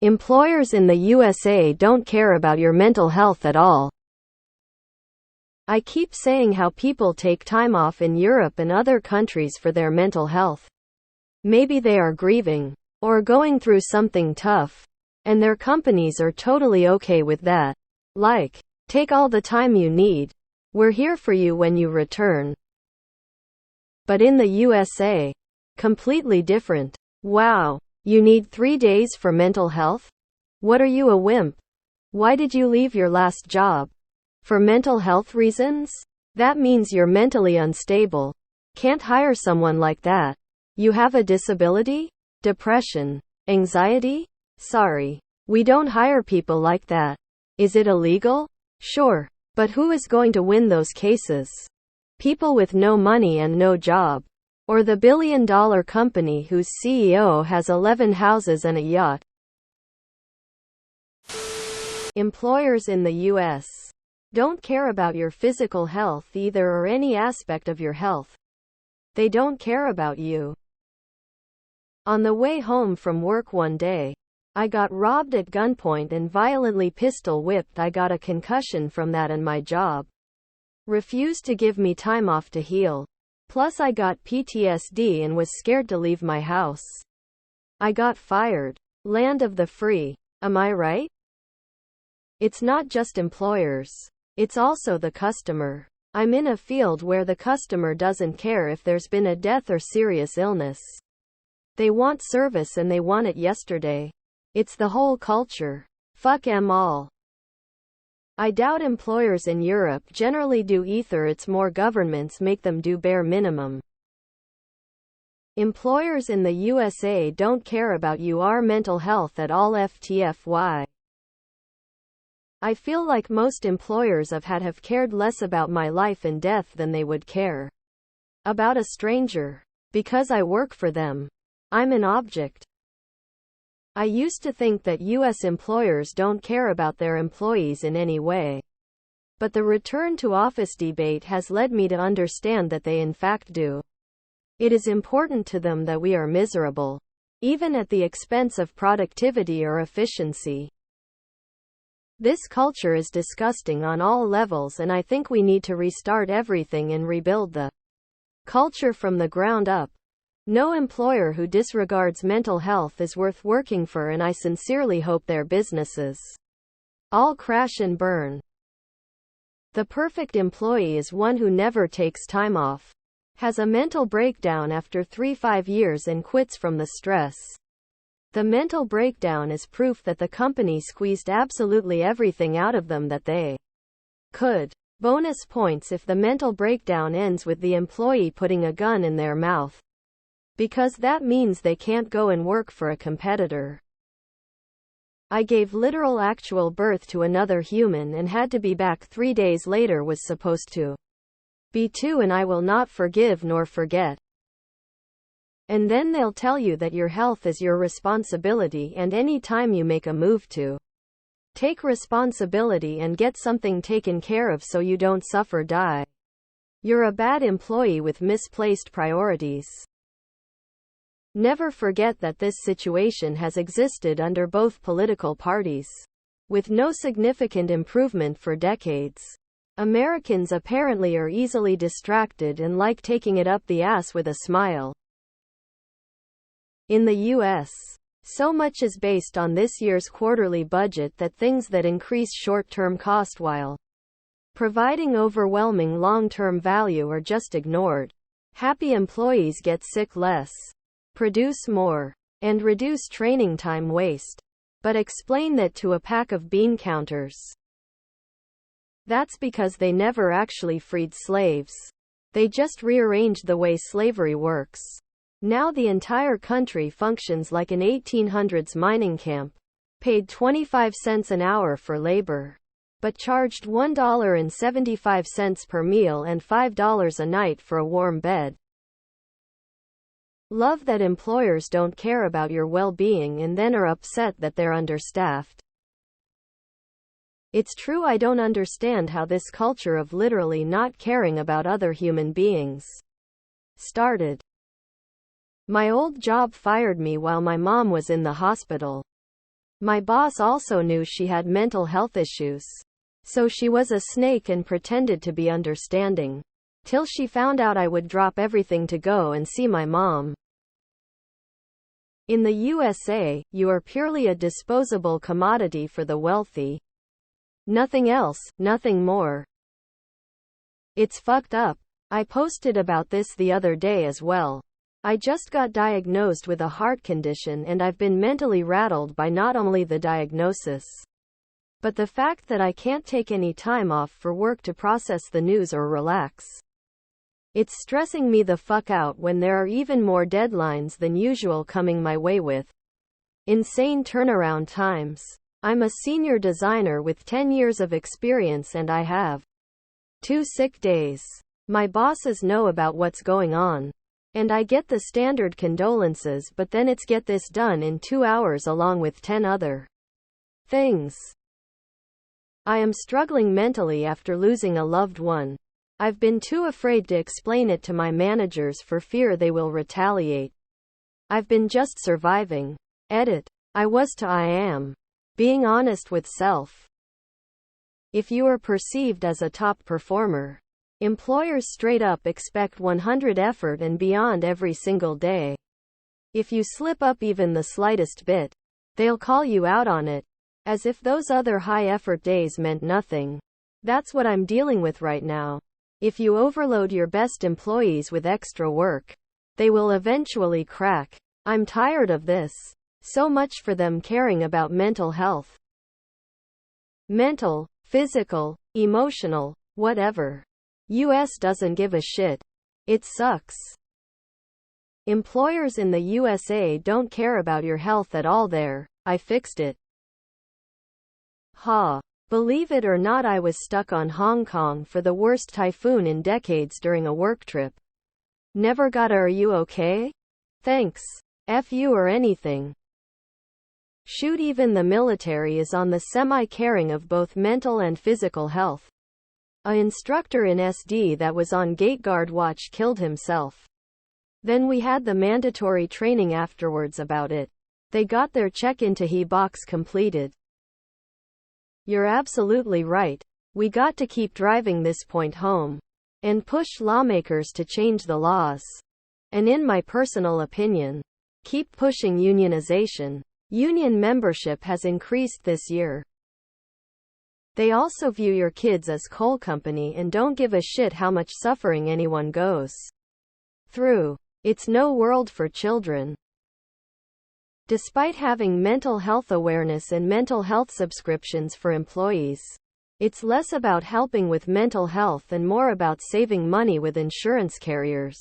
Employers in the USA don't care about your mental health at all. I keep saying how people take time off in Europe and other countries for their mental health. Maybe they are grieving, or going through something tough, and their companies are totally okay with that. Like, take all the time you need. We're here for you when you return. But in the USA, completely different. Wow, you need 3 days for mental health? What are you, a wimp? Why did you leave your last job? For mental health reasons? That means you're mentally unstable. Can't hire someone like that. You have a disability? Depression? Anxiety? Sorry. We don't hire people like that. Is it illegal? Sure. But who is going to win those cases? People with no money and no job. Or the billion-dollar company whose CEO has 11 houses and a yacht. Employers in the U.S. don't care about your physical health either or any aspect of your health. They don't care about you. On the way home from work one day, I got robbed at gunpoint and violently pistol whipped. I got a concussion from that and my job refused to give me time off to heal. Plus I got PTSD and was scared to leave my house. I got fired. Land of the free. Am I right? It's not just employers. It's also the customer. I'm in a field where the customer doesn't care if there's been a death or serious illness. They want service and they want it yesterday. It's the whole culture. Fuck 'em all. I doubt employers in Europe generally do either. It's more governments make them do bare minimum. Employers in the USA don't care about your mental health at all. FTFY. I feel like most employers have cared less about my life and death than they would care about a stranger. Because I work for them. I'm an object. I used to think that U.S. employers don't care about their employees in any way. But the return to office debate has led me to understand that they in fact do. It is important to them that we are miserable, even at the expense of productivity or efficiency. This culture is disgusting on all levels, and I think we need to restart everything and rebuild the culture from the ground up. No employer who disregards mental health is worth working for, and I sincerely hope their businesses all crash and burn. The perfect employee is one who never takes time off, has a mental breakdown after 3-5 years and quits from the stress. The mental breakdown is proof that the company squeezed absolutely everything out of them that they could. Bonus points if the mental breakdown ends with the employee putting a gun in their mouth. Because that means they can't go and work for a competitor. I gave literal actual birth to another human and had to be back 3 days later. Was supposed to be 2, and I will not forgive nor forget. And then they'll tell you that your health is your responsibility, and any time you make a move to take responsibility and get something taken care of so you don't suffer, die. You're a bad employee with misplaced priorities. Never forget that this situation has existed under both political parties, with no significant improvement for decades. Americans apparently are easily distracted and like taking it up the ass with a smile. In the U.S., so much is based on this year's quarterly budget that things that increase short-term cost while providing overwhelming long-term value are just ignored. Happy employees get sick less, produce more, and reduce training time waste. But explain that to a pack of bean counters. That's because they never actually freed slaves. They just rearranged the way slavery works. Now the entire country functions like an 1800s mining camp. Paid 25 cents an hour for labor, but charged $1.75 per meal and $5 a night for a warm bed. Love that employers don't care about your well-being and then are upset that they're understaffed. It's true, I don't understand how this culture of literally not caring about other human beings started. My old job fired me while my mom was in the hospital. My boss also knew she had mental health issues. So she was a snake and pretended to be understanding. Till she found out I would drop everything to go and see my mom. In the USA, you are purely a disposable commodity for the wealthy. Nothing else, nothing more. It's fucked up. I posted about this the other day as well. I just got diagnosed with a heart condition and I've been mentally rattled by not only the diagnosis, but the fact that I can't take any time off for work to process the news or relax. It's stressing me the fuck out when there are even more deadlines than usual coming my way with insane turnaround times. I'm a senior designer with 10 years of experience and I have 2 sick days. My bosses know about what's going on. And I get the standard condolences, but then it's get this done in 2 hours along with 10 other things. I am struggling mentally after losing a loved one. I've been too afraid to explain it to my managers for fear they will retaliate. I've been just surviving. Edit. I am. Being honest with self. If you are perceived as a top performer, employers straight up expect 100 effort and beyond every single day. If you slip up even the slightest bit, they'll call you out on it, as if those other high-effort days meant nothing. That's what I'm dealing with right now. If you overload your best employees with extra work, they will eventually crack. I'm tired of this. So much for them caring about mental health. Mental, physical, emotional, whatever. US doesn't give a shit. It sucks. Employers in the USA don't care about your health at all there. I fixed it. Ha. Believe it or not, I was stuck on Hong Kong for the worst typhoon in decades during a work trip. Never got a "are you okay? Thanks. F you or anything." Shoot, even the military is on the semi-caring of both mental and physical health. A instructor in SD that was on gate guard watch killed himself. Then we had the mandatory training afterwards about it. They got their check-into box completed. You're absolutely right. We got to keep driving this point home. And push lawmakers to change the laws. And in my personal opinion, keep pushing unionization. Union membership has increased this year. They also view your kids as coal company and don't give a shit how much suffering anyone goes through. It's no world for children. Despite having mental health awareness and mental health subscriptions for employees, it's less about helping with mental health and more about saving money with insurance carriers.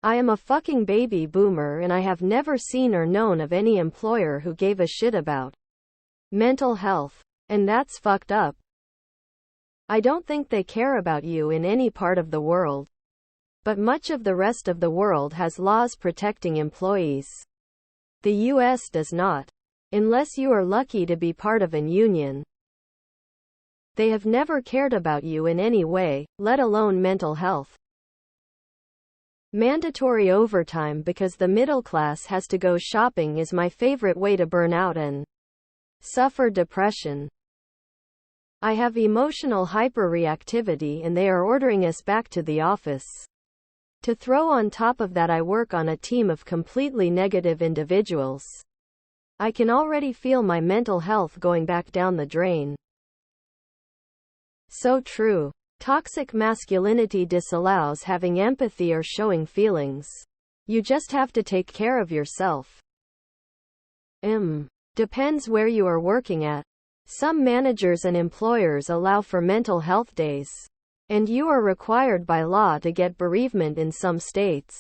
I am a fucking baby boomer and I have never seen or known of any employer who gave a shit about mental health. And that's fucked up. I don't think they care about you in any part of the world. But much of the rest of the world has laws protecting employees. The US does not. Unless you are lucky to be part of an union. They have never cared about you in any way, let alone mental health. Mandatory overtime because the middle class has to go shopping is my favorite way to burn out and suffer depression. I have emotional hyperreactivity and they are ordering us back to the office. To throw on top of that, I work on a team of completely negative individuals. I can already feel my mental health going back down the drain. So true. Toxic masculinity disallows having empathy or showing feelings. You just have to take care of yourself. Depends where you are working at. Some managers and employers allow for mental health days. And you are required by law to get bereavement in some states.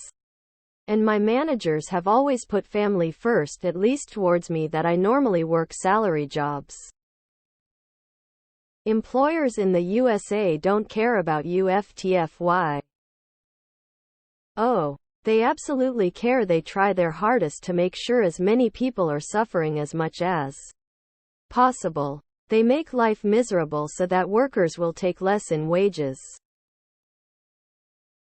And my managers have always put family first, at least towards me, that I normally work salary jobs. Employers in the USA don't care about you FTFY. Oh, they absolutely care. They try their hardest to make sure as many people are suffering as much as possible. They make life miserable so that workers will take less in wages.